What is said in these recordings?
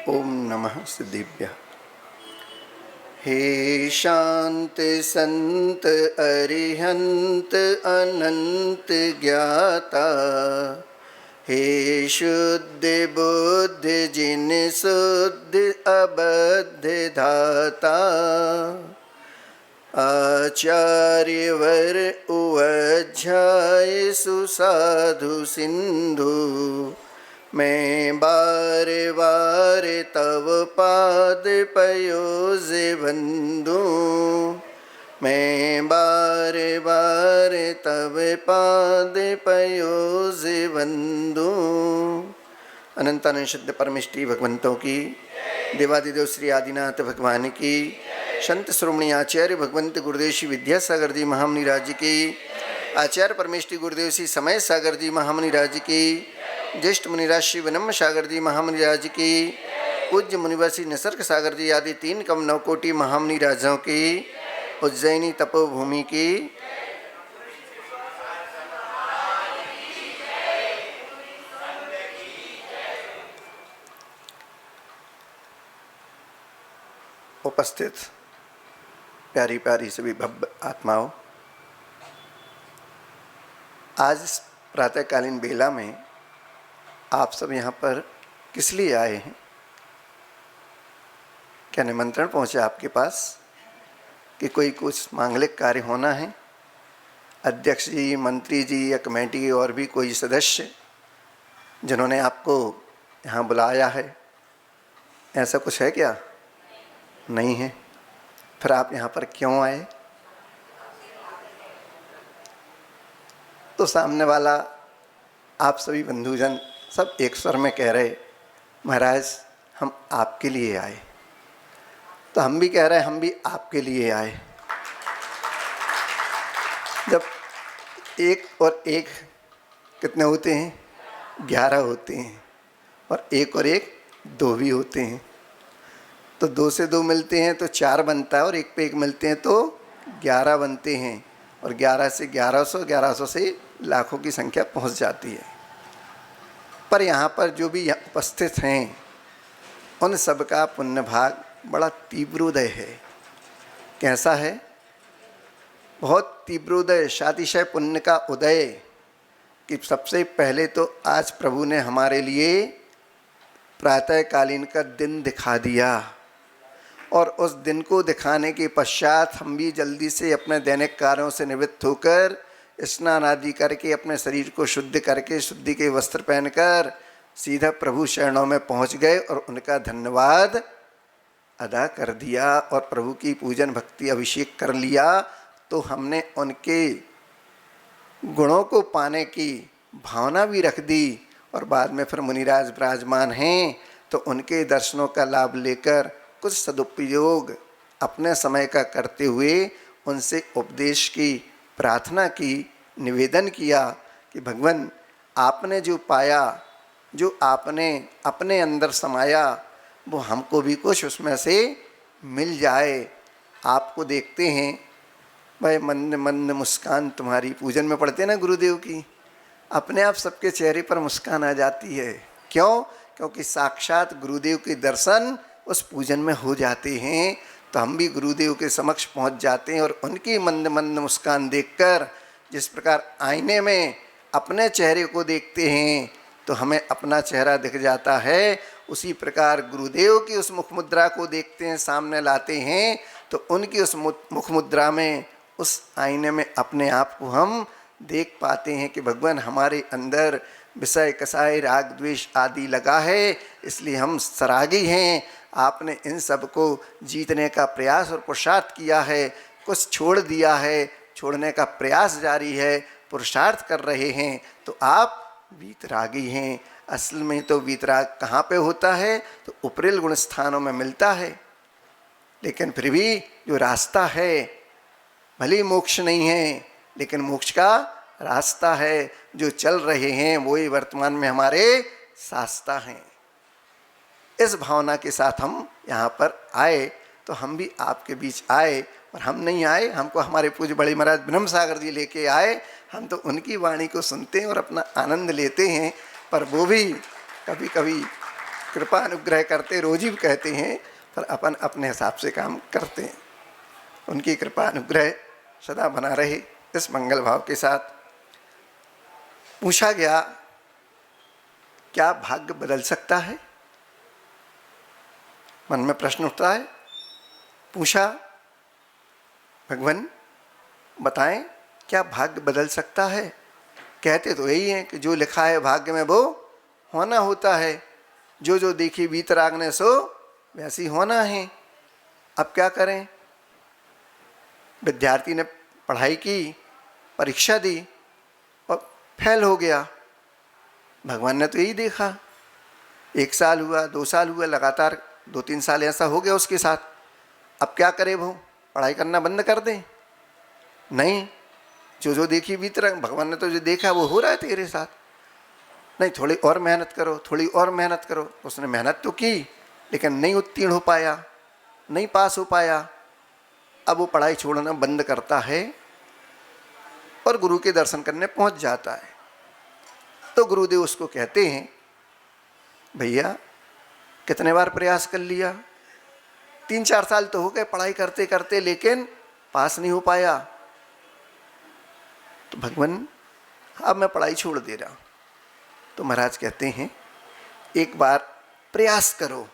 ओम नमः सिद्धिभ्यः। हे शांत संत अरिहंत अनंत ज्ञाता, हे शुद्ध बुद्ध जिन शुद्ध अबद्ध धाता, आचार्यवर उवध्याय सुसाधु सिंधु, मैं बार बार तव पाद पयोज बंदू, मैं बार बार तव पाद पयोज बंदू। अनंत अनंत शुद्ध परमिष्टि भगवंतों की, देवादिदेव श्री आदिनाथ भगवान की, संत श्रोमणी आचार्य भगवंत गुरुदेव श्री विद्यासागर जी महामुनि राज्य की, आचार्य परमेष्टि गुरुदेव श्री समय सागर जी महामुनि राज्य की, ज्येष्ठ मुनिराज श्री वनम सागर जी महामुनि राज्य की, पूज्य मुनिवर श्री निसर्ग सागर जी आदि 3 कम 9 कोटि महामुनि राजाओं की, उज्जैनी तपोभूमि की, उपस्थित प्यारी प्यारी सभी भव्य आत्माओं, आज प्रातःकालीन बेला में आप सब यहाँ पर किस लिए आए हैं? क्या निमंत्रण पहुँचा आपके पास कि कोई कुछ मांगलिक कार्य होना है? अध्यक्ष जी, मंत्री जी या कमेटी और भी कोई सदस्य जिन्होंने आपको यहाँ बुलाया है, ऐसा कुछ है क्या? नहीं है। फिर आप यहाँ पर क्यों आए? तो सामने वाला आप सभी बंधुजन सब एक स्वर में कह रहे, महाराज हम आपके लिए आए। तो हम भी कह रहे हैं, हम भी आपके लिए आए। जब 1 और 1 कितने होते हैं? 11 होते हैं। और 1 और 1 2 भी होते हैं। तो 2 से 2 मिलते हैं तो 4 बनता है, और 1 पे 1 मिलते हैं तो 11 बनते हैं। और 11 से 1100, 1100 से लाखों की संख्या पहुंच जाती है। पर यहाँ पर जो भी उपस्थित हैं, उन सबका पुण्य भाग बड़ा तीव्रोदय है। कैसा है? बहुत तीव्रोदय, शातिशय पुण्य का उदय। कि सबसे पहले तो आज प्रभु ने हमारे लिए प्रातःकालीन का दिन दिखा दिया, और उस दिन को दिखाने के पश्चात हम भी जल्दी से अपने दैनिक कार्यों से निवृत्त होकर स्नान आदि करके अपने शरीर को शुद्ध करके शुद्धि के वस्त्र पहनकर सीधा प्रभु शरणों में पहुंच गए और उनका धन्यवाद अदा कर दिया और प्रभु की पूजन भक्ति अभिषेक कर लिया। तो हमने उनके गुणों को पाने की भावना भी रख दी, और बाद में फिर मुनिराज विराजमान हैं तो उनके दर्शनों का लाभ लेकर कुछ सदुपयोग अपने समय का करते हुए उनसे उपदेश की प्रार्थना की, निवेदन किया कि भगवान आपने जो पाया, जो आपने अपने अंदर समाया, वो हमको भी कुछ उसमें से मिल जाए। आपको देखते हैं भाई, मंद मंद मुस्कान तुम्हारी, पूजन में पढ़ते ना गुरुदेव की, अपने आप सबके चेहरे पर मुस्कान आ जाती है। क्यों? क्योंकि साक्षात गुरुदेव के दर्शन उस पूजन में हो जाते हैं। तो हम भी गुरुदेव के समक्ष पहुंच जाते हैं, और उनकी मंद मंद मुस्कान देखकर जिस प्रकार आईने में अपने चेहरे को देखते हैं तो हमें अपना चेहरा दिख जाता है, उसी प्रकार गुरुदेव की उस मुख मुद्रा को देखते हैं, सामने लाते हैं तो उनकी उस मुख मुद्रा में, उस आईने में अपने आप को हम देख पाते हैं कि भगवान हमारे अंदर विषय कसाय राग द्वेष आदि लगा है, इसलिए हम सरागी हैं। आपने इन सब को जीतने का प्रयास और पुरुषार्थ किया है, कुछ छोड़ दिया है, छोड़ने का प्रयास जारी है, पुरुषार्थ कर रहे हैं, तो आप वीतरागी हैं। असल में तो वीतराग कहाँ पे होता है? तो उपरिल गुण स्थानों में मिलता है, लेकिन फिर भी जो रास्ता है, भले मोक्ष नहीं है लेकिन मोक्ष का रास्ता है, जो चल रहे हैं वही वर्तमान में हमारे शास्ता हैं। इस भावना के साथ हम यहाँ पर आए, तो हम भी आपके बीच आए। और हम नहीं आए, हमको हमारे पूज्य बड़े महाराज ब्रह्म सागर जी लेके आए। हम तो उनकी वाणी को सुनते हैं और अपना आनंद लेते हैं, पर वो भी कभी कभी कृपा अनुग्रह करते रोज ही कहते हैं, पर अपन अपने हिसाब से काम करते हैं। उनकी कृपा अनुग्रह सदा बना रहे इस मंगल भाव के साथ। पूछा गया, क्या भाग्य बदल सकता है? मन में प्रश्न उठता है। पूछा, भगवान बताएं, क्या भाग्य बदल सकता है? कहते तो यही है कि जो लिखा है भाग्य में वो होना होता है, जो जो देखी वीतराग ने सो वैसी होना है। अब क्या करें? विद्यार्थी ने पढ़ाई की, परीक्षा दी और फेल हो गया। भगवान ने तो यही देखा, 1 साल हुआ, 2 साल हुआ, लगातार 2-3 साल ऐसा हो गया उसके साथ। अब क्या करे वो? पढ़ाई करना बंद कर दें? नहीं, जो जो देखी वीतराग, भगवान ने तो जो देखा वो हो रहा है तेरे साथ। नहीं, थोड़ी और मेहनत करो, थोड़ी और मेहनत करो। उसने मेहनत तो की लेकिन नहीं उत्तीर्ण हो पाया, नहीं पास हो पाया। अब वो पढ़ाई छोड़ना बंद करता है और गुरु के दर्शन करने पहुंच जाता है। तो गुरुदेव उसको कहते हैं, भैया कितने बार प्रयास कर लिया, 3-4 साल तो हो गए पढ़ाई करते करते, लेकिन पास नहीं हो पाया। तो भगवान अब मैं पढ़ाई छोड़ दे रहा हूं। तो महाराज कहते हैं, एक बार प्रयास करो,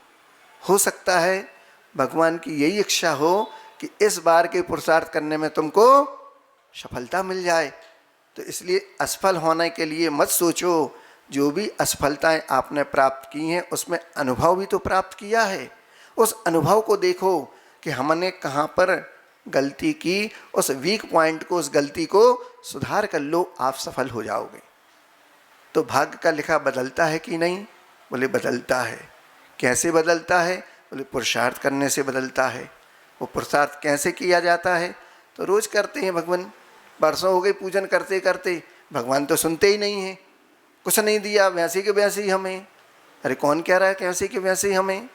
हो सकता है भगवान की यही इच्छा हो कि इस बार के पुरुषार्थ करने में तुमको सफलता मिल जाए। तो इसलिए असफल होने के लिए मत सोचो। जो भी असफलताएं आपने प्राप्त की हैं उसमें अनुभव भी तो प्राप्त किया है। उस अनुभव को देखो कि हमने कहाँ पर गलती की, उस वीक पॉइंट को, उस गलती को सुधार कर लो, आप सफल हो जाओगे। तो भाग्य का लिखा बदलता है कि नहीं? बोले बदलता है। कैसे बदलता है? बोले पुरुषार्थ करने से बदलता है। वो पुरुषार्थ कैसे किया जाता है? तो रोज करते हैं भगवान, बरसों हो गए पूजन करते करते, भगवान तो सुनते ही नहीं हैं। कुछ नहीं दिया, वैसे के वैसे ही हमें। अरे कौन कह रहा है कैसे के वैसे ही हमें?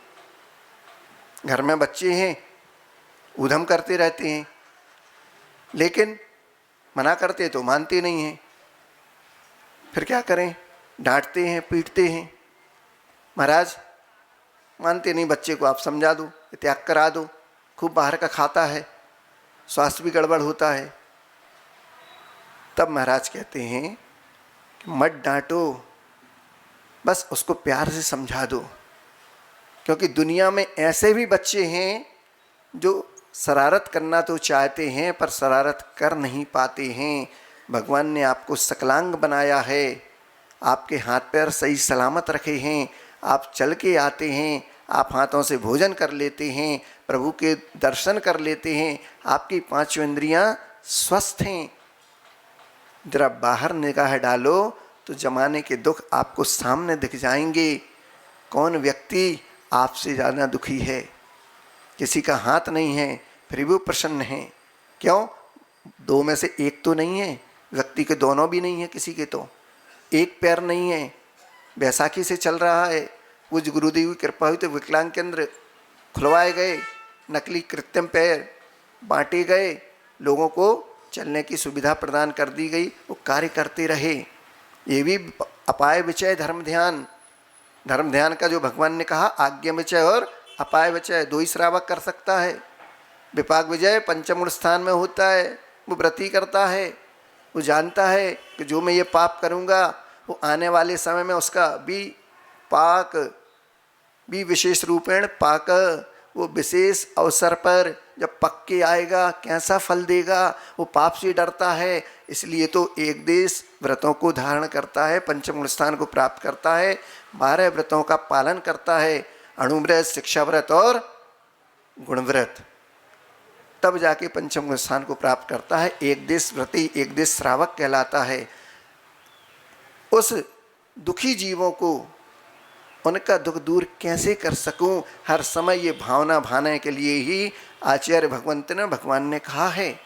घर में बच्चे हैं, उधम करते रहते हैं, लेकिन मना करते तो मानते नहीं हैं। फिर क्या करें? डांटते हैं, पीटते हैं। महाराज मानते नहीं बच्चे को, आप समझा दो, त्याग करा दो, खूब बाहर का खाता है, स्वास्थ्य भी गड़बड़ होता है। तब महाराज कहते हैं कि मत डांटो, बस उसको प्यार से समझा दो। क्योंकि दुनिया में ऐसे भी बच्चे हैं जो शरारत करना तो चाहते हैं पर शरारत कर नहीं पाते हैं। भगवान ने आपको सकलांग बनाया है, आपके हाथ पैर सही सलामत रखे हैं, आप चल के आते हैं, आप हाथों से भोजन कर लेते हैं, प्रभु के दर्शन कर लेते हैं, आपकी 5 इंद्रियां स्वस्थ हैं। जरा बाहर निगाह डालो तो जमाने के दुख आपको सामने दिख जाएंगे। कौन व्यक्ति आपसे ज़्यादा दुखी है? किसी का हाथ नहीं है फिर भी वो प्रसन्न है। क्यों? 2 में से 1 तो नहीं है, व्यक्ति के दोनों भी नहीं है, किसी के तो 1 पैर नहीं है, बैसाखी से चल रहा है। वो गुरुदेव की कृपा हुई तो विकलांग केंद्र खुलवाए गए, नकली कृत्रिम पैर बांटे गए, लोगों को चलने की सुविधा प्रदान कर दी गई, वो कार्य करते रहे। ये भी अपाय विचय धर्म ध्यान, धर्म ध्यान का जो भगवान ने कहा, आज्ञा विचय और अपाय विचय 2 ही श्रावक कर सकता है। विपाक विजय पंचम स्थान में होता है, वो व्रती करता है, वो जानता है कि जो मैं ये पाप करूँगा वो आने वाले समय में उसका भी विशेष रूपेण पाक, वो विशेष अवसर पर जब पक के आएगा कैसा फल देगा, वो पाप से डरता है। इसलिए तो एक देश व्रतों को धारण करता है, पंचम स्थान को प्राप्त करता है, 12 व्रतों का पालन करता है, अणुव्रत, शिक्षा व्रत और गुणव्रत, तब जाके पंचम स्थान को प्राप्त करता है। एक देश व्रती, एक देश श्रावक कहलाता है। उस दुखी जीवों को उनका दुख दूर कैसे कर सकूं, हर समय ये भावना भाने के लिए ही आचार्य भगवान ने कहा है,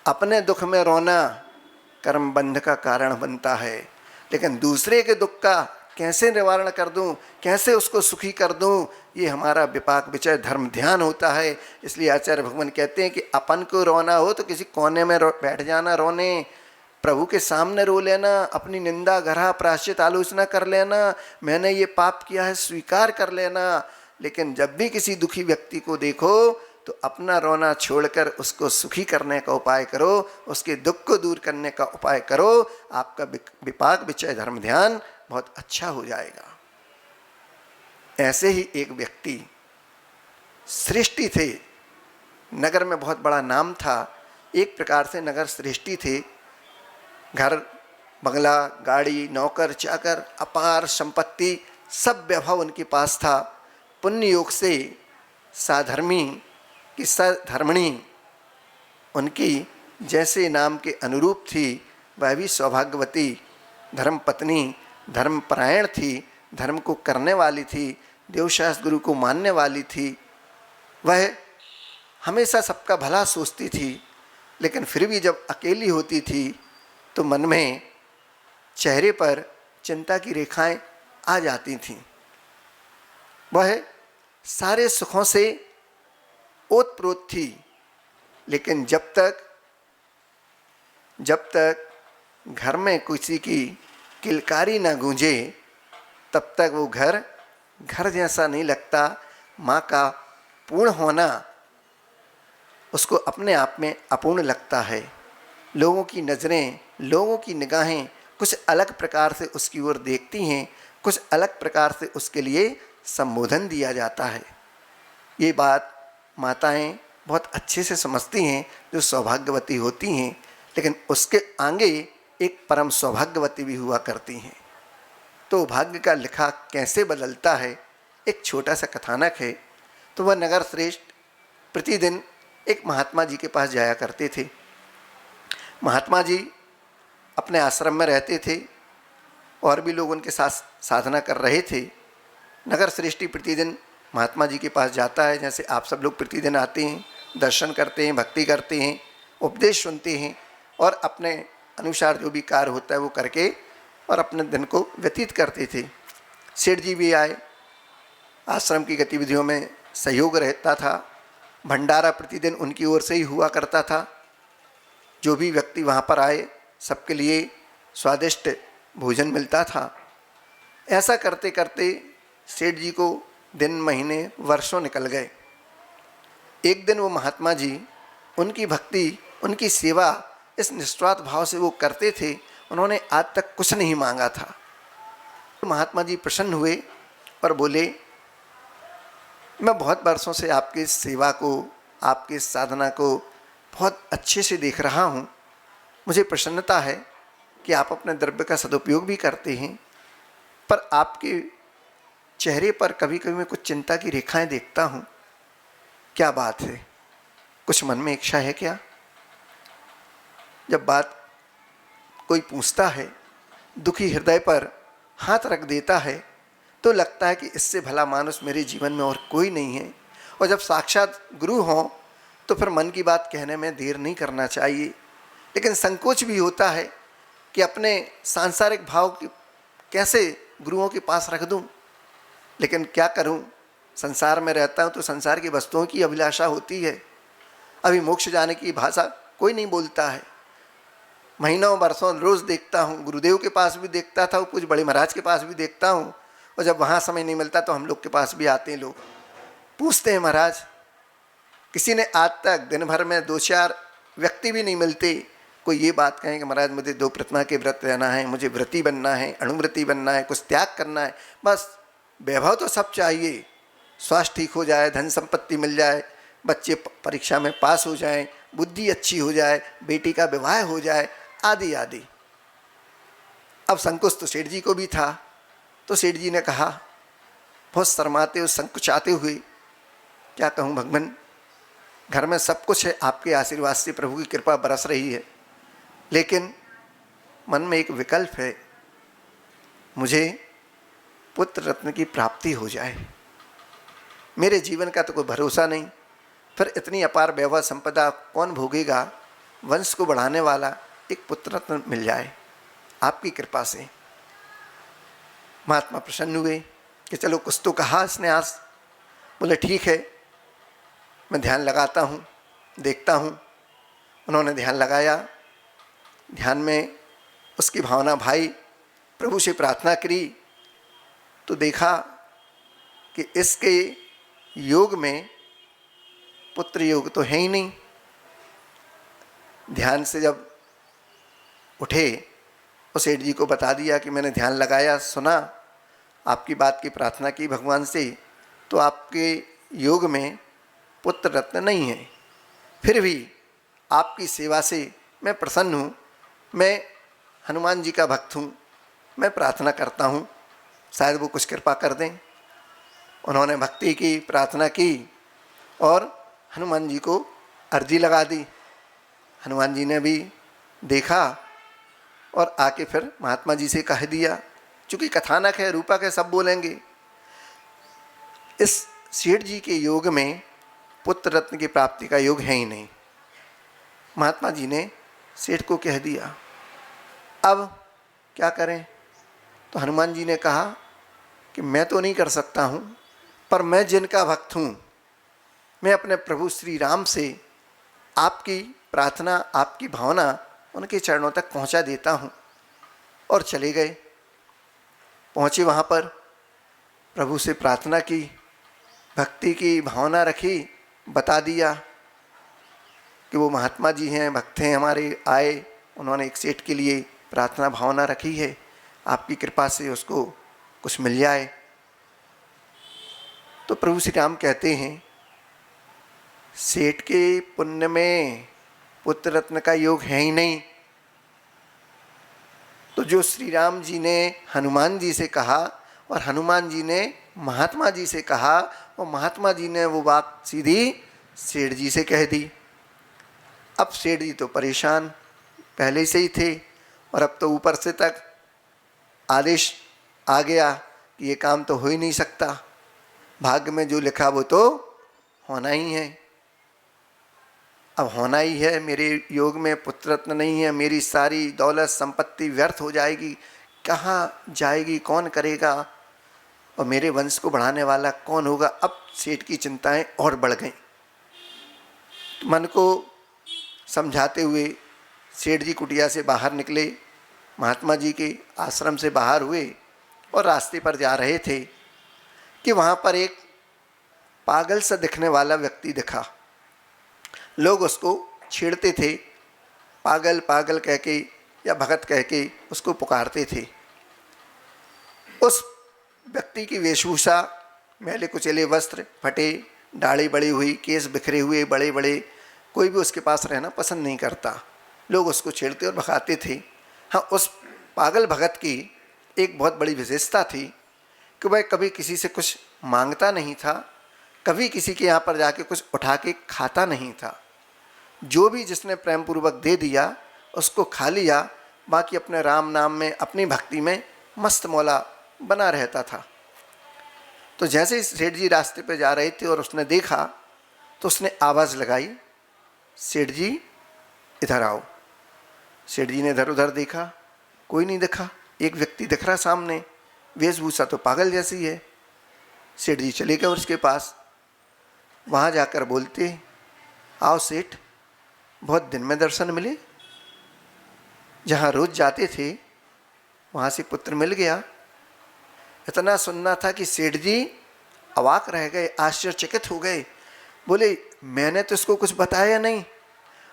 अपने दुख में रोना कर्म बंध का कारण बनता है, लेकिन दूसरे के दुख का कैसे निवारण कर दूं, कैसे उसको सुखी कर दूं, ये हमारा विपाक विचय धर्म ध्यान होता है। इसलिए आचार्य भगवान कहते हैं कि अपन को रोना हो तो किसी कोने में बैठ जाना रोने, प्रभु के सामने रो लेना, अपनी निंदा गढ़ा प्रायश्चित आलोचना कर लेना, मैंने ये पाप किया है स्वीकार कर लेना। लेकिन जब भी किसी दुखी व्यक्ति को देखो तो अपना रोना छोड़कर उसको सुखी करने का उपाय करो, उसके दुख को दूर करने का उपाय करो। आपका विपाक विचय धर्म ध्यान बहुत अच्छा हो जाएगा। ऐसे ही एक व्यक्ति सृष्टि थे, नगर में बहुत बड़ा नाम था, एक प्रकार से नगर सृष्टि थे। घर बंगला गाड़ी नौकर चाकर अपार संपत्ति सब वैभव उनके पास था। पुण्य योग से साधर्मी की सधर्मणी उनकी जैसे नाम के अनुरूप थी, वह भी सौभाग्यवती धर्म पत्नी धर्मपरायण थी, धर्म को करने वाली थी, देवशास्त्र गुरु को मानने वाली थी। वह हमेशा सबका भला सोचती थी, लेकिन फिर भी जब अकेली होती थी तो मन में चेहरे पर चिंता की रेखाएं आ जाती थीं। वह सारे सुखों से ओतप्रोत थी, लेकिन जब तक घर में किसी की किलकारी ना गूंजे तब तक वो घर जैसा नहीं लगता। माँ का पूर्ण होना उसको अपने आप में अपूर्ण लगता है। लोगों की नज़रें, लोगों की निगाहें कुछ अलग प्रकार से उसकी ओर देखती हैं, कुछ अलग प्रकार से उसके लिए संबोधन दिया जाता है। ये बात माताएं बहुत अच्छे से समझती हैं जो सौभाग्यवती होती हैं, लेकिन उसके आगे एक परम सौभाग्यवती भी हुआ करती हैं। तो भाग्य का लिखा कैसे बदलता है, एक छोटा सा कथानक है। तो वह नगर श्रेष्ठ प्रतिदिन एक महात्मा जी के पास जाया करते थे। महात्मा जी अपने आश्रम में रहते थे और भी लोग उनके साथ साधना कर रहे थे। नगर श्रेष्ठी प्रतिदिन महात्मा जी के पास जाता है, जैसे आप सब लोग प्रतिदिन आते हैं, दर्शन करते हैं, भक्ति करते हैं, उपदेश सुनते हैं और अपने अनुसार जो भी कार्य होता है वो करके और अपने दिन को व्यतीत करते थे। सेठ जी भी आए, आश्रम की गतिविधियों में सहयोग रहता था। भंडारा प्रतिदिन उनकी ओर से ही हुआ करता था। जो भी व्यक्ति वहाँ पर आए सबके लिए स्वादिष्ट भोजन मिलता था। ऐसा करते करते सेठ जी को दिन महीने वर्षों निकल गए। एक दिन वो महात्मा जी उनकी भक्ति उनकी सेवा इस निस्वार्थ भाव से वो करते थे, उन्होंने आज तक कुछ नहीं मांगा था। तो महात्मा जी प्रसन्न हुए और बोले, मैं बहुत वर्षों से आपकी सेवा को, आपकी साधना को बहुत अच्छे से देख रहा हूँ। मुझे प्रसन्नता है कि आप अपने द्रव्य का सदुपयोग भी करते हैं, पर आपके चेहरे पर कभी कभी मैं कुछ चिंता की रेखाएं देखता हूँ। क्या बात है? कुछ मन में इच्छा है क्या? जब बात कोई पूछता है, दुखी हृदय पर हाथ रख देता है, तो लगता है कि इससे भला मानुष मेरे जीवन में और कोई नहीं है। और जब साक्षात गुरु हों तो फिर मन की बात कहने में देर नहीं करना चाहिए। लेकिन संकोच भी होता है कि अपने सांसारिक भाव की कैसे गुरुओं के पास रख दूं। लेकिन क्या करूं, संसार में रहता हूं तो संसार की वस्तुओं की अभिलाषा होती है। अभी मोक्ष जाने की भाषा कोई नहीं बोलता है। महीनों वर्षों रोज़ देखता हूँ, गुरुदेव के पास भी देखता था, कुछ बड़े महाराज के पास भी देखता हूँ, और जब वहाँ समय नहीं मिलता तो हम लोग के पास भी आते हैं। लोग पूछते हैं, महाराज किसी ने आज तक दिन भर में 2-4 व्यक्ति भी नहीं मिलते कोई ये बात कहें कि महाराज मुझे 2 प्रतिमा के व्रत रहना है, मुझे व्रती बनना है, अणुव्रती बनना है, कुछ त्याग करना है। बस वैभव तो सब चाहिए, स्वास्थ्य ठीक हो जाए, धन संपत्ति मिल जाए, बच्चे परीक्षा में पास हो जाएं, बुद्धि अच्छी हो जाए, बेटी का विवाह हो जाए, आदि आदि। अब संकोच तो सेठ जी को भी था। तो सेठ जी ने कहा बहुत शर्माते हुए, संकुचाते हुए, क्या कहूँ भगवान, घर में सब कुछ है, आपके आशीर्वाद से प्रभु की कृपा बरस रही है, लेकिन मन में एक विकल्प है, मुझे पुत्र रत्न की प्राप्ति हो जाए। मेरे जीवन का तो कोई भरोसा नहीं, फिर इतनी अपार वैभव संपदा कौन भोगेगा। वंश को बढ़ाने वाला एक पुत्र रत्न मिल जाए आपकी कृपा से। महात्मा प्रसन्न हुए कि चलो कुछ तो कहा इसने आज। बोले ठीक है, मैं ध्यान लगाता हूँ, देखता हूँ। उन्होंने ध्यान लगाया, ध्यान में उसकी भावना भाई प्रभु से प्रार्थना करी तो देखा कि इसके योग में पुत्र योग तो है ही नहीं। ध्यान से जब उठे उस सेठ जी को बता दिया कि मैंने ध्यान लगाया, सुना आपकी बात की, प्रार्थना की भगवान से, तो आपके योग में पुत्र रत्न नहीं है, फिर भी आपकी सेवा से मैं प्रसन्न हूँ, मैं हनुमान जी का भक्त हूँ, मैं प्रार्थना करता हूँ, शायद वो कुछ कृपा कर दें। उन्होंने भक्ति की, प्रार्थना की और हनुमान जी को अर्जी लगा दी। हनुमान जी ने भी देखा और आके फिर महात्मा जी से कह दिया, चूँकि कथानक है, रूपक है, सब बोलेंगे। इस सेठ जी के योग में पुत्र रत्न की प्राप्ति का योग है ही नहीं। महात्मा जी ने सेठ को कह दिया, अब क्या करें? तो हनुमान जी ने कहा कि मैं तो नहीं कर सकता हूँ, पर मैं जिनका भक्त हूँ, मैं अपने प्रभु श्री राम से आपकी प्रार्थना, आपकी भावना उनके चरणों तक पहुँचा देता हूँ। और चले गए। पहुँचे वहाँ पर, प्रभु से प्रार्थना की, भक्ति की भावना रखी, बता दिया कि वो महात्मा जी हैं, भक्त हैं हमारे, आए, उन्होंने एक सेठ के लिए प्रार्थना भावना रखी है, आपकी कृपा से उसको कुछ मिल जाए। तो प्रभु श्री राम कहते हैं, सेठ के पुण्य में पुत्र रत्न का योग है ही नहीं। तो जो श्री राम जी ने हनुमान जी से कहा और हनुमान जी ने महात्मा जी से कहा और महात्मा जी ने वो बात सीधी सेठ जी से कह दी। अब सेठ जी तो परेशान पहले से ही थे और अब तो ऊपर से तक आदेश आ गया कि ये काम तो हो ही नहीं सकता, भाग्य में जो लिखा वो तो होना ही है। अब होना ही है, मेरे योग में पुत्र रत्न नहीं है, मेरी सारी दौलत संपत्ति व्यर्थ हो जाएगी, कहाँ जाएगी, कौन करेगा, और मेरे वंश को बढ़ाने वाला कौन होगा। अब सेठ की चिंताएं और बढ़ गईं। मन को समझाते हुए सेठ जी कुटिया से बाहर निकले, महात्मा जी के आश्रम से बाहर हुए और रास्ते पर जा रहे थे कि वहाँ पर एक पागल सा दिखने वाला व्यक्ति दिखा। लोग उसको छेड़ते थे, पागल पागल कह के या भगत कह के उसको पुकारते थे। उस व्यक्ति की वेशभूषा, मैले कुचले वस्त्र, फटे, दाढ़ी बड़ी हुई, केस बिखरे हुए बड़े बड़े, कोई भी उसके पास रहना पसंद नहीं करता। लोग उसको छेड़ते और भगाते थे। हाँ, उस पागल भगत की एक बहुत बड़ी विशेषता थी कि वह कभी किसी से कुछ मांगता नहीं था, कभी किसी के यहाँ पर जाके कुछ उठा के खाता नहीं था। जो भी जिसने प्रेम पूर्वक दे दिया उसको खा लिया, बाकी अपने राम नाम में, अपनी भक्ति में मस्त मौला बना रहता था। तो जैसे ही सेठ जी रास्ते पे जा रहे थे और उसने देखा तो उसने आवाज़ लगाई, सेठ जी इधर आओ। सेठ जी ने इधर उधर देखा, कोई नहीं दिखा। एक व्यक्ति दिख रहा सामने, वेशभूषा तो पागल जैसी है। सेठ जी चले गए उसके पास। वहाँ जाकर बोलते, आओ सेठ, बहुत दिन में दर्शन मिले, जहाँ रोज जाते थे वहाँ से पुत्र मिल गया। इतना सुनना था कि सेठ जी अवाक रह गए, आश्चर्यचकित हो गए। बोले, मैंने तो इसको कुछ बताया नहीं,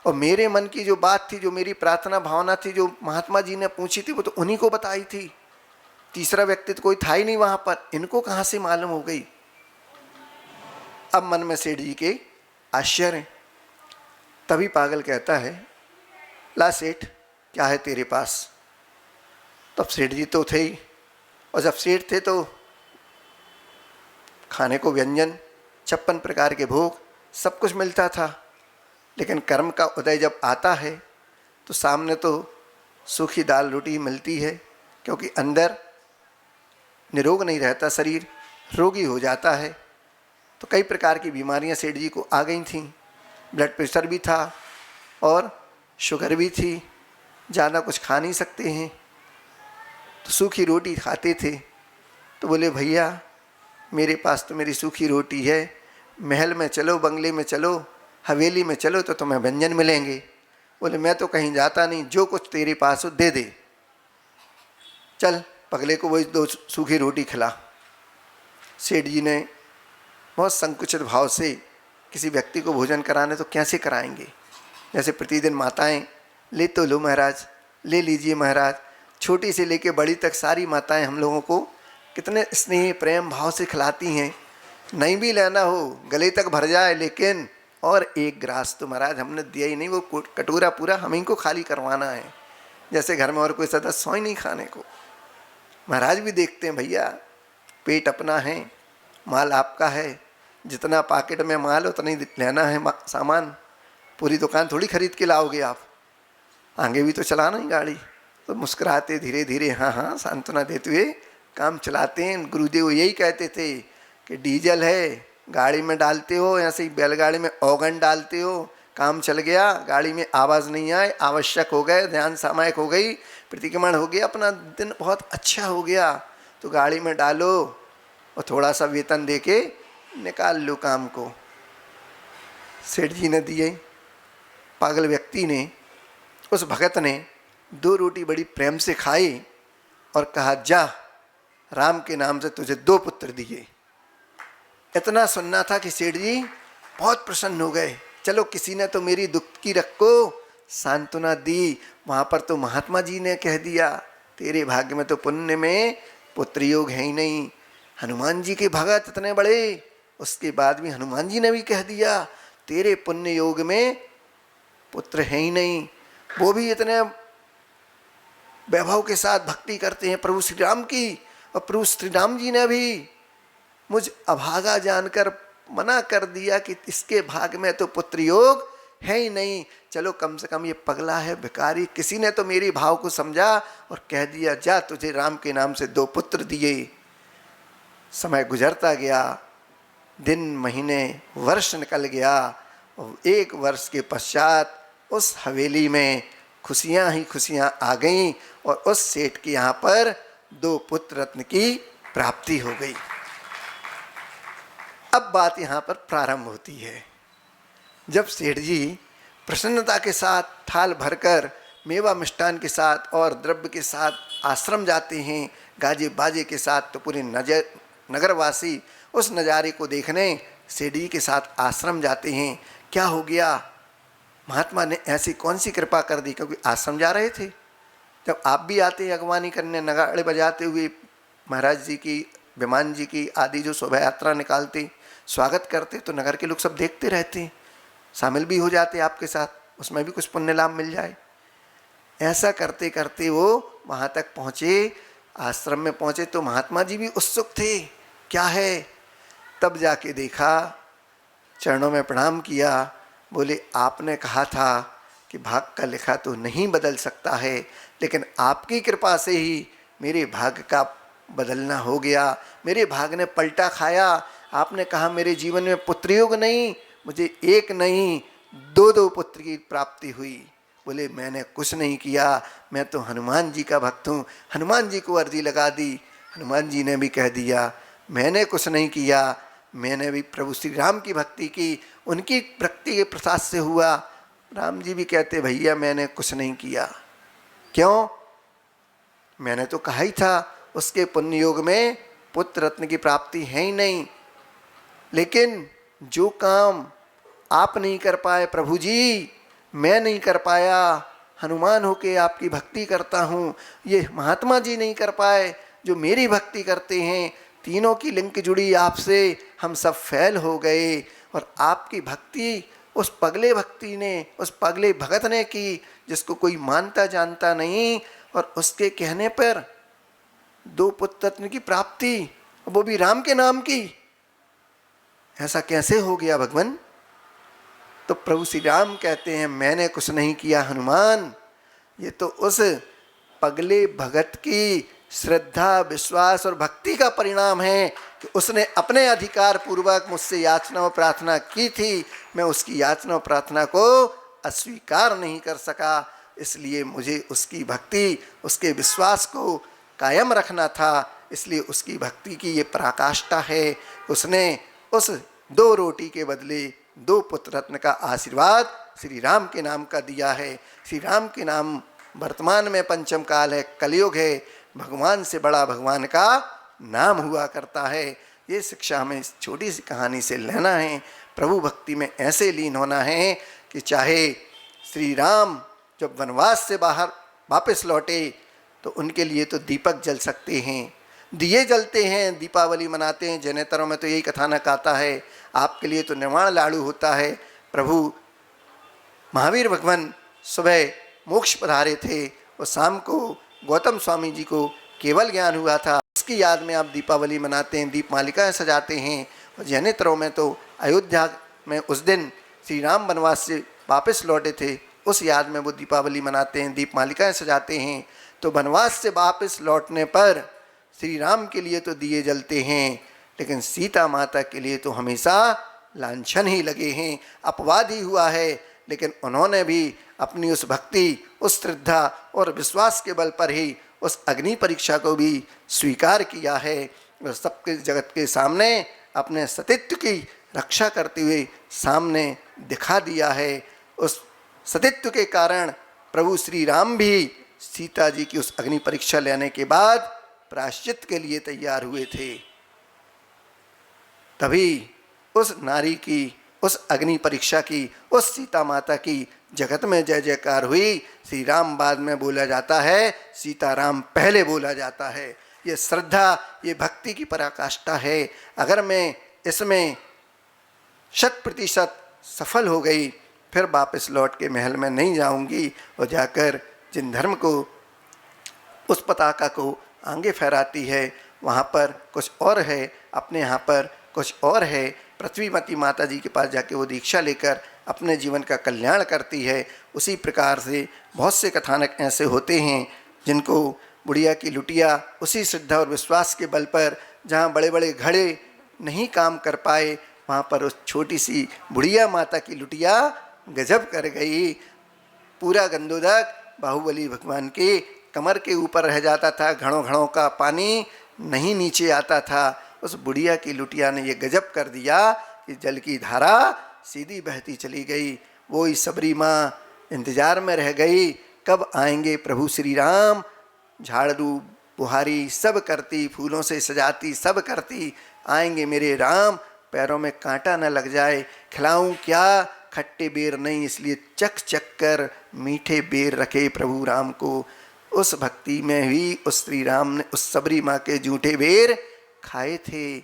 और मेरे मन की जो बात थी, जो मेरी प्रार्थना भावना थी, जो महात्मा जी ने पूछी थी, वो तो उन्हीं को बताई थी। तीसरा व्यक्ति तो कोई था ही नहीं वहाँ पर, इनको कहाँ से मालूम हो गई। अब मन में सेठ जी के आश्चर्य। तभी पागल कहता है, ला सेठ, क्या है तेरे पास? तब सेठ जी तो थे ही, और जब सेठ थे तो खाने को व्यंजन, 56 प्रकार के भोग, सब कुछ मिलता था। लेकिन कर्म का उदय जब आता है तो सामने तो सूखी दाल रोटी मिलती है, क्योंकि अंदर निरोग नहीं रहता, शरीर रोगी हो जाता है। तो कई प्रकार की बीमारियां सेठ जी को आ गई थीं। ब्लड प्रेशर भी था और शुगर भी थी, ज़्यादा कुछ खा नहीं सकते हैं, तो सूखी रोटी खाते थे। तो बोले, भैया मेरे पास तो मेरी सूखी रोटी है, महल में चलो, बंगले में चलो, हवेली में चलो, तो तुम्हें व्यंजन मिलेंगे। बोले मैं तो कहीं जाता नहीं, जो कुछ तेरे पास हो दे दे। चल पगले को वही 2 सूखी रोटी खिला। सेठ जी ने बहुत संकुचित भाव से किसी व्यक्ति को भोजन कराने तो कैसे कराएंगे। जैसे प्रतिदिन माताएं ले तो लो महाराज, ले लीजिए महाराज, छोटी से लेके बड़ी तक सारी माताएं हम लोगों को कितने स्नेह प्रेम भाव से खिलाती हैं। नहीं भी लेना हो गले तक भर जाए, लेकिन और एक ग्रास तो महाराज हमने दिया ही नहीं, वो कटोरा पूरा हम ही को खाली करवाना है। जैसे घर में और कोई सदस्य हो ही नहीं खाने को। महाराज भी देखते हैं भैया पेट अपना है, माल आपका है, जितना पॉकेट में माल उतना ही लेना है सामान। पूरी दुकान थोड़ी खरीद के लाओगे आप, आगे भी तो चलाना ही गाड़ी। तो मुस्कुराते धीरे धीरे हाँ हाँ सांत्वना देते हुए काम चलाते हैं। गुरुदेव यही कहते थे कि डीजल है गाड़ी में डालते हो, ऐसे ही बैलगाड़ी में ऑर्गन डालते हो, काम चल गया, गाड़ी में आवाज़ नहीं आए, आवश्यक हो गए, ध्यान सामायिक हो गई, प्रतिक्रमण हो गया, अपना दिन बहुत अच्छा हो गया, तो गाड़ी में डालो और थोड़ा सा वेतन देके निकाल लो काम को। सेठ जी ने दिए, पागल व्यक्ति ने, उस भगत ने 2 रोटी बड़ी प्रेम से खाई और कहा जा राम के नाम से तुझे 2 पुत्र दिए। इतना सुनना था कि सेठ जी बहुत प्रसन्न हो गए। चलो किसी ने तो मेरी दुख की रख को सांत्वना दी। वहाँ पर तो महात्मा जी ने कह दिया तेरे भाग्य में तो पुण्य में पुत्र योग है ही नहीं। हनुमान जी के भगत इतने बड़े, उसके बाद भी हनुमान जी ने भी कह दिया तेरे पुण्य योग में पुत्र है ही नहीं। वो भी इतने वैभव के साथ भक्ति करते हैं प्रभु श्री राम की, और प्रभु श्री राम जी ने भी मुझ अभागा जानकर मना कर दिया कि इसके भाग में तो पुत्र योग है ही नहीं। चलो कम से कम ये पगला है भिखारी, किसी ने तो मेरी भाव को समझा और कह दिया जा तुझे राम के नाम से 2 पुत्र दिए। समय गुजरता गया, दिन महीने वर्ष निकल गया, और 1 वर्ष के पश्चात उस हवेली में खुशियां ही खुशियां आ गईं और उस सेठ के यहाँ पर 2 पुत्र रत्न की प्राप्ति हो गई। अब बात यहाँ पर प्रारंभ होती है। जब सेठ जी प्रसन्नता के साथ थाल भरकर मेवा मिष्ठान के साथ और द्रव्य के साथ आश्रम जाते हैं गाजे बाजे के साथ, तो पूरे नगरवासी उस नज़ारे को देखने सेठ जी के साथ आश्रम जाते हैं। क्या हो गया, महात्मा ने ऐसी कौन सी कृपा कर दी, क्योंकि आश्रम जा रहे थे। जब आप भी आते अगवानी करने नगाड़े बजाते हुए महाराज जी की, विमान जी की आदि जो शोभा यात्रा निकालते, स्वागत करते, तो नगर के लोग सब देखते रहते, शामिल भी हो जाते आपके साथ, उसमें भी कुछ पुण्य लाभ मिल जाए। ऐसा करते करते वो वहाँ तक पहुँचे, आश्रम में पहुँचे तो महात्मा जी भी उत्सुक थे क्या है। तब जाके देखा, चरणों में प्रणाम किया, बोले आपने कहा था कि भाग का लिखा तो नहीं बदल सकता है, लेकिन आपकी कृपा से ही मेरे भाग्य का बदलना हो गया, मेरे भाग्य ने पलटा खाया। आपने कहा मेरे जीवन में पुत्र योग नहीं, मुझे 1 नहीं 2 पुत्र की प्राप्ति हुई। बोले मैंने कुछ नहीं किया, मैं तो हनुमान जी का भक्त हूँ। हनुमान जी को अर्जी लगा दी, हनुमान जी ने भी कह दिया मैंने कुछ नहीं किया, मैंने भी प्रभु श्री राम की भक्ति की, उनकी भक्ति के प्रसाद से हुआ। राम जी भी कहते भैया मैंने कुछ नहीं किया। क्यों? मैंने तो कहा ही था उसके पुण्य योग में पुत्र रत्न की प्राप्ति है ही नहीं। लेकिन जो काम आप नहीं कर पाए प्रभु जी, मैं नहीं कर पाया, हनुमान होके आपकी भक्ति करता हूँ, ये महात्मा जी नहीं कर पाए जो मेरी भक्ति करते हैं, तीनों की लिंक जुड़ी आपसे, हम सब फैल हो गए। और आपकी भक्ति उस पगले भक्ति ने, उस पगले भगत ने की जिसको कोई मानता जानता नहीं, और उसके कहने पर 2 पुत्र रत्न की प्राप्ति, वो भी राम के नाम की। ऐसा कैसे हो गया भगवान? तो प्रभु श्री राम कहते हैं मैंने कुछ नहीं किया हनुमान, ये तो उस पगले भगत की श्रद्धा विश्वास और भक्ति का परिणाम है कि उसने अपने अधिकार पूर्वक मुझसे याचना और प्रार्थना की थी। मैं उसकी याचना और प्रार्थना को अस्वीकार नहीं कर सका, इसलिए मुझे उसकी भक्ति, उसके विश्वास को कायम रखना था। इसलिए उसकी भक्ति की ये पराकाष्ठा है। उसने उस 2 रोटी के बदले 2 पुत्र रत्न का आशीर्वाद श्री राम के नाम का दिया है। श्री राम के नाम वर्तमान में पंचम काल है, कलयुग है, भगवान से बड़ा भगवान का नाम हुआ करता है। ये शिक्षा हमें इस छोटी सी कहानी से लेना है। प्रभु भक्ति में ऐसे लीन होना है कि चाहे श्री राम जब वनवास से बाहर वापस लौटे तो उनके लिए तो दीपक जल सकते हैं, दिए जलते हैं, दीपावली मनाते हैं। जैनेतरों में तो यही कथानक आता है। आपके लिए तो निर्वाण लाडू होता है। प्रभु महावीर भगवान सुबह मोक्ष पधारे थे और शाम को गौतम स्वामी जी को केवल ज्ञान हुआ था। उसकी याद में आप दीपावली मनाते हैं, दीप मालिकाएँ सजाते हैं। और जैनेतरों में तो अयोध्या में उस दिन श्री राम वनवास से वापस लौटे थे, उस याद में वो दीपावली मनाते हैं, दीप मालिकाएँ सजाते हैं। तो वनवास से वापस लौटने पर श्री राम के लिए तो दिए जलते हैं, लेकिन सीता माता के लिए तो हमेशा लांछन ही लगे हैं, अपवाद ही हुआ है। लेकिन उन्होंने भी अपनी उस भक्ति, उस श्रद्धा और विश्वास के बल पर ही उस अग्नि परीक्षा को भी स्वीकार किया है और सबके जगत के सामने अपने सतीत्व की रक्षा करते हुए सामने दिखा दिया है। उस सतीत्व के कारण प्रभु श्री राम भी सीता जी की उस अग्नि परीक्षा लेने के बाद प्रायश्चित के लिए तैयार हुए थे। तभी उस नारी की, उस अग्नि परीक्षा की, उस सीता माता की जगत में जय जयकार हुई। श्री राम बाद में बोला जाता है, सीताराम पहले बोला जाता है। ये श्रद्धा, ये भक्ति की पराकाष्ठा है। अगर मैं इसमें 100% सफल हो गई, फिर वापस लौट के महल में नहीं जाऊंगी और जाकर जिन धर्म को, उस पताका को आगे फहराती है, वहाँ पर कुछ और है, अपने यहाँ पर कुछ और है। पृथ्वीमती माता जी के पास जाके वो दीक्षा लेकर अपने जीवन का कल्याण करती है। उसी प्रकार से बहुत से कथानक ऐसे होते हैं जिनको बुढ़िया की लुटिया उसी श्रद्धा और विश्वास के बल पर, जहाँ बड़े बड़े घड़े नहीं काम कर पाए, वहाँ पर उस छोटी सी बुढ़िया माता की लुटिया गजब कर गई। पूरा गंदोदक बाहुबली भगवान के कमर के ऊपर रह जाता था, घड़ों घड़ों का पानी नहीं नीचे आता था। उस बुढ़िया की लुटिया ने ये गजब कर दिया कि जल की धारा सीधी बहती चली गई। वो ही सबरी माँ इंतजार में रह गई, कब आएंगे प्रभु श्री राम। झाड़ू बुहारी सब करती, फूलों से सजाती सब करती, आएंगे मेरे राम, पैरों में कांटा न लग जाए। खिलाऊं क्या, खट्टे बेर नहीं, इसलिए चक चक कर मीठे बेर रखे प्रभु राम को। उस भक्ति में ही उस श्री राम ने उस सबरी माँ के जूठे बेर खाए थे।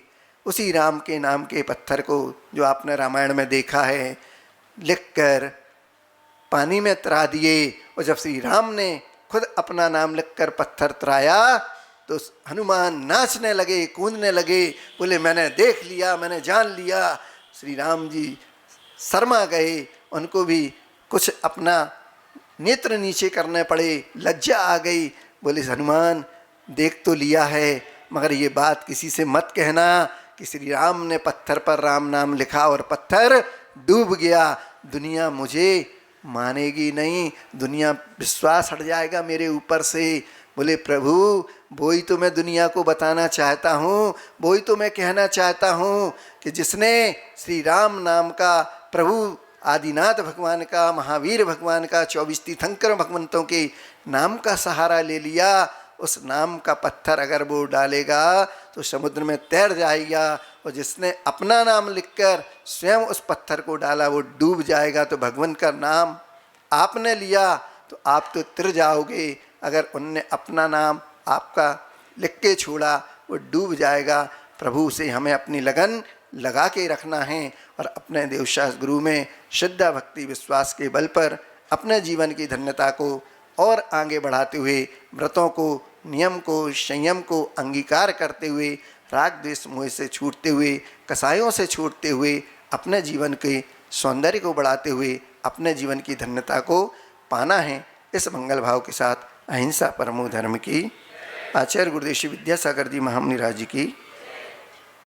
उसी राम के नाम के पत्थर को, जो आपने रामायण में देखा है, लिखकर पानी में तरा दिए। और जब श्री राम ने खुद अपना नाम लिखकर पत्थर तराया तो हनुमान नाचने लगे, कूदने लगे, बोले मैंने देख लिया, मैंने जान लिया। श्री राम जी शर्मा गए, उनको भी कुछ अपना नेत्र नीचे करने पड़े, लज्जा आ गई। बोले हनुमान देख तो लिया है, मगर ये बात किसी से मत कहना कि श्री राम ने पत्थर पर राम नाम लिखा और पत्थर डूब गया। दुनिया मुझे मानेगी नहीं, दुनिया विश्वास हट जाएगा मेरे ऊपर से। बोले प्रभु वो ही तो मैं दुनिया को बताना चाहता हूँ, वो ही तो मैं कहना चाहता हूँ कि जिसने श्री राम नाम का, प्रभु आदिनाथ भगवान का, महावीर भगवान का, 24 तीर्थंकर भगवंतों के नाम का सहारा ले लिया, उस नाम का पत्थर अगर वो डालेगा तो समुद्र में तैर जाएगा। और जिसने अपना नाम लिखकर स्वयं उस पत्थर को डाला वो डूब जाएगा। तो भगवान का नाम आपने लिया तो आप तो तिर जाओगे, अगर उनने अपना नाम आपका लिख के छोड़ा वो डूब जाएगा। प्रभु से हमें अपनी लगन लगा के रखना है और अपने देवशास्त्र गुरु में श्रद्धा भक्ति विश्वास के बल पर अपने जीवन की धन्यता को और आगे बढ़ाते हुए, व्रतों को, नियम को, संयम को अंगीकार करते हुए, राग द्वेष मोह से छूटते हुए, कसायों से छूटते हुए, अपने जीवन के सौंदर्य को बढ़ाते हुए अपने जीवन की धन्यता को पाना है। इस मंगल भाव के साथ अहिंसा परमो धर्म की आचार्य गुरुदेव श्री विद्यासागर जी महामुनि राज जी की